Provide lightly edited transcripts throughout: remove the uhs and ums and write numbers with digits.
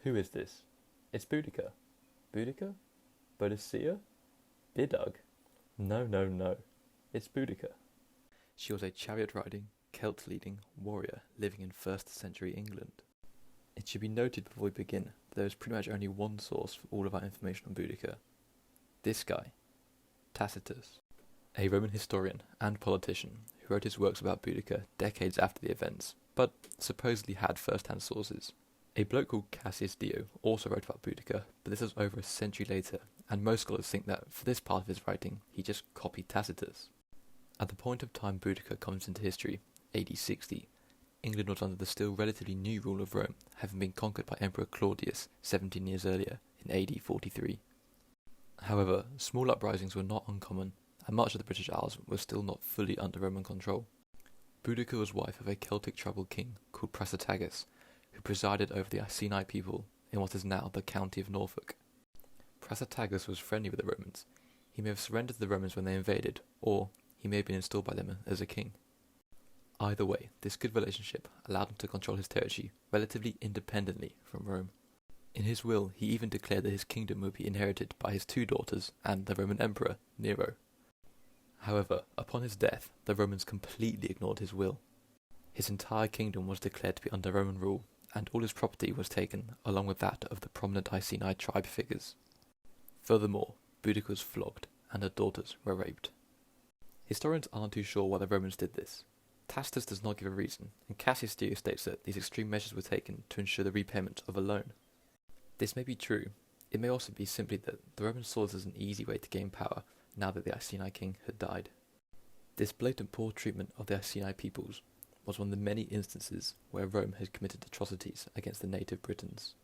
Who is this? It's Boudica. Boudica? Boudicea? Beddug? No, no, no. It's Boudica. She was a chariot-riding, Celt-leading warrior living in 1st century England. It should be noted before we begin that there is pretty much only one source for all of our information on Boudica. This guy, Tacitus, a Roman historian and politician who wrote his works about Boudica decades after the events, but supposedly had first-hand sources. A bloke called Cassius Dio also wrote about Boudica, but this was over a century later, and most scholars think that for this part of his writing, he just copied Tacitus. At the point of time Boudica comes into history, AD 60, England was under the still relatively new rule of Rome, having been conquered by Emperor Claudius 17 years earlier, in AD 43. However, small uprisings were not uncommon, and much of the British Isles was still not fully under Roman control. Boudica was wife of a Celtic tribal king called Prasutagus, who presided over the Iceni people in what is now the county of Norfolk. Prasutagus was friendly with the Romans. He may have surrendered to the Romans when they invaded, or he may have been installed by them as a king. Either way, this good relationship allowed him to control his territory relatively independently from Rome. In his will, he even declared that his kingdom would be inherited by his 2 daughters and the Roman Emperor, Nero. However, upon his death, the Romans completely ignored his will. His entire kingdom was declared to be under Roman rule, and all his property was taken, along with that of the prominent Iceni tribe figures. Furthermore, Boudica was flogged, and her daughters were raped. Historians aren't too sure why the Romans did this. Tacitus does not give a reason, and Cassius Dio states that these extreme measures were taken to ensure the repayment of a loan. This may be true. It may also be simply that the Romans saw this as an easy way to gain power now that the Iceni king had died. This blatant poor treatment of the Iceni peoples was one of the many instances where Rome had committed atrocities against the native Britons.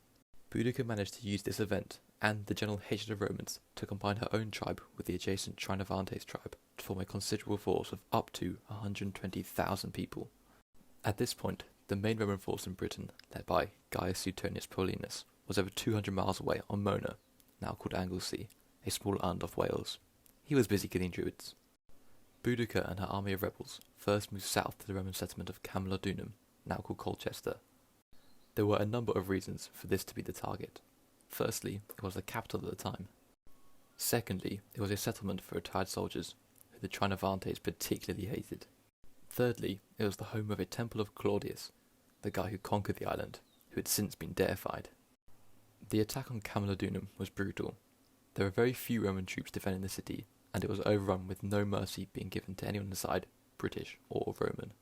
Boudica managed to use this event and the general hatred of Romans to combine her own tribe with the adjacent Trinovantes tribe to form a considerable force of up to 120,000 people. At this point, the main Roman force in Britain, led by Gaius Suetonius Paulinus, was over 200 miles away on Mona, now called Anglesey, a small island off Wales. He was busy killing Druids. Boudica and her army of rebels first moved south to the Roman settlement of Camulodunum, now called Colchester. There were a number of reasons for this to be the target. Firstly, it was the capital at the time. Secondly, it was a settlement for retired soldiers, who the Trinovantes particularly hated. Thirdly, it was the home of a temple of Claudius, the guy who conquered the island, who had since been deified. The attack on Camulodunum was brutal. There were very few Roman troops defending the city, and it was overrun with no mercy being given to anyone inside, British or Roman.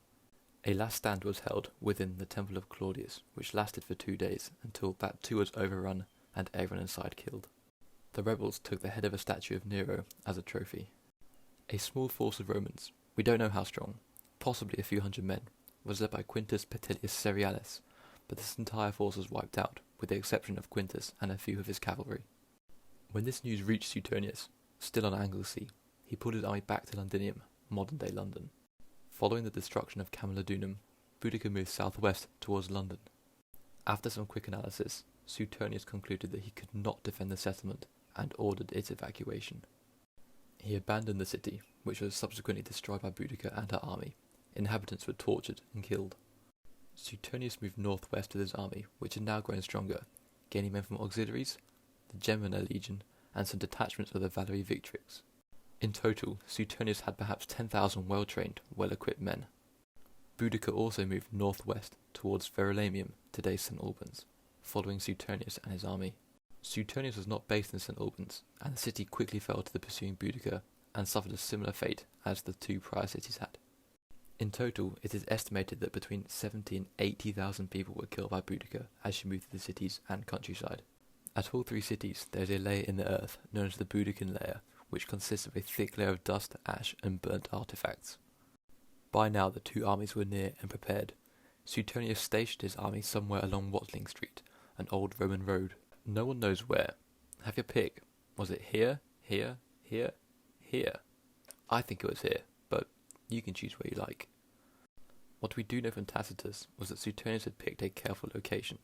A last stand was held within the Temple of Claudius, which lasted for 2 days until that too was overrun and everyone inside killed. The rebels took the head of a statue of Nero as a trophy. A small force of Romans, we don't know how strong, possibly a few hundred men, was led by Quintus Petilius Cerealis, but this entire force was wiped out, with the exception of Quintus and a few of his cavalry. When this news reached Suetonius, still on Anglesey, he pulled his army back to Londinium, modern-day London. Following the destruction of Camulodunum, Boudica moved southwest towards London. After some quick analysis, Suetonius concluded that he could not defend the settlement and ordered its evacuation. He abandoned the city, which was subsequently destroyed by Boudica and her army. Inhabitants were tortured and killed. Suetonius moved northwest with his army, which had now grown stronger, gaining men from auxiliaries, the Gemina Legion, and some detachments of the Valerii Victrix. In total, Suetonius had perhaps 10,000 well-trained, well-equipped men. Boudica also moved northwest towards Verulamium, today's St. Albans, following Suetonius and his army. Suetonius was not based in St. Albans, and the city quickly fell to the pursuing Boudica and suffered a similar fate as the 2 prior cities had. In total, it is estimated that between 70,000 and 80,000 people were killed by Boudica as she moved through the cities and countryside. At all 3 cities, there is a layer in the earth known as the Boudican layer, which consists of a thick layer of dust, ash, and burnt artifacts. By now the 2 armies were near and prepared. Suetonius stationed his army somewhere along Watling Street, an old Roman road. No one knows where. Have your pick. Was it here, here, here, here? I think it was here, but you can choose where you like. What we do know from Tacitus was that Suetonius had picked a careful location,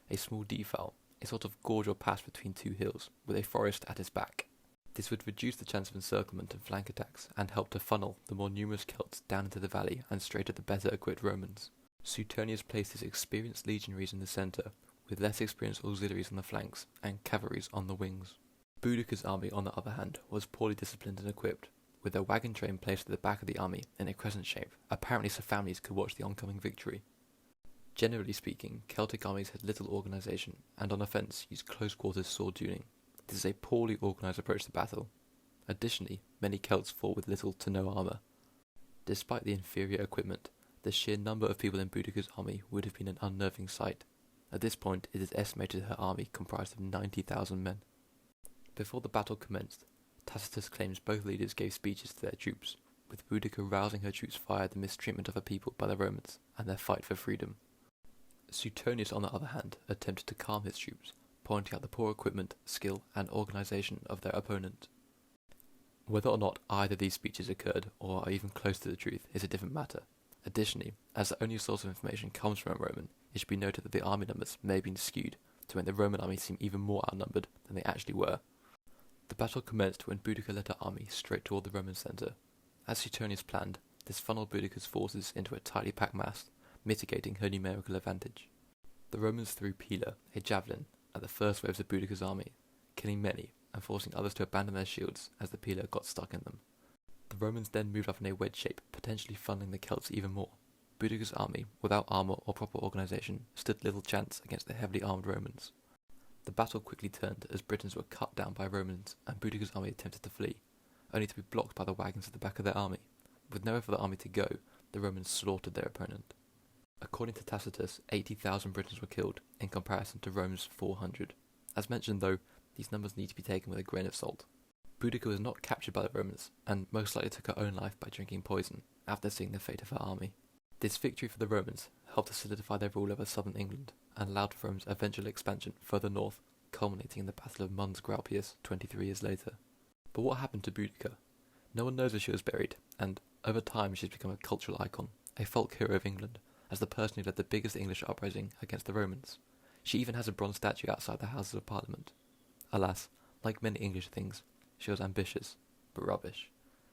a small defile, a sort of gorge or pass between 2 hills, with a forest at its back. This would reduce the chance of encirclement and flank attacks, and help to funnel the more numerous Celts down into the valley and straight at the better equipped Romans. Suetonius placed his experienced legionaries in the centre, with less experienced auxiliaries on the flanks and cavalries on the wings. Boudicca's army, on the other hand, was poorly disciplined and equipped, with their wagon train placed at the back of the army in a crescent shape, apparently so families could watch the oncoming victory. Generally speaking, Celtic armies had little organisation, and on offence used close-quarters sword tuning. This is a poorly organised approach to battle. Additionally, many Celts fought with little to no armour. Despite the inferior equipment, the sheer number of people in Boudicca's army would have been an unnerving sight. At this point, it is estimated her army comprised of 90,000 men. Before the battle commenced, Tacitus claims both leaders gave speeches to their troops, with Boudicca rousing her troops via the mistreatment of her people by the Romans and their fight for freedom. Suetonius, on the other hand, attempted to calm his troops, pointing out the poor equipment, skill, and organisation of their opponent. Whether or not either of these speeches occurred, or are even close to the truth, is a different matter. Additionally, as the only source of information comes from a Roman, it should be noted that the army numbers may have been skewed to make the Roman army seem even more outnumbered than they actually were. The battle commenced when Boudicca led her army straight toward the Roman centre. As Suetonius planned, this funneled Boudicca's forces into a tightly packed mass, mitigating her numerical advantage. The Romans threw pila, a javelin, at the first waves of Boudicca's army, killing many and forcing others to abandon their shields as the pila got stuck in them. The Romans then moved up in a wedge shape, potentially funneling the Celts even more. Boudicca's army, without armour or proper organisation, stood little chance against the heavily armoured Romans. The battle quickly turned as Britons were cut down by Romans and Boudicca's army attempted to flee, only to be blocked by the wagons at the back of their army. With nowhere for the army to go, the Romans slaughtered their opponent. According to Tacitus, 80,000 Britons were killed, in comparison to Rome's 400. As mentioned though, these numbers need to be taken with a grain of salt. Boudicca was not captured by the Romans, and most likely took her own life by drinking poison, after seeing the fate of her army. This victory for the Romans helped to solidify their rule over southern England, and allowed for Rome's eventual expansion further north, culminating in the Battle of Mons Graupius 23 years later. But what happened to Boudicca? No one knows where she was buried, and over time she's become a cultural icon, a folk hero of England, as the person who led the biggest English uprising against the Romans. She even has a bronze statue outside the Houses of Parliament. Alas, like many English things, she was ambitious, but rubbish.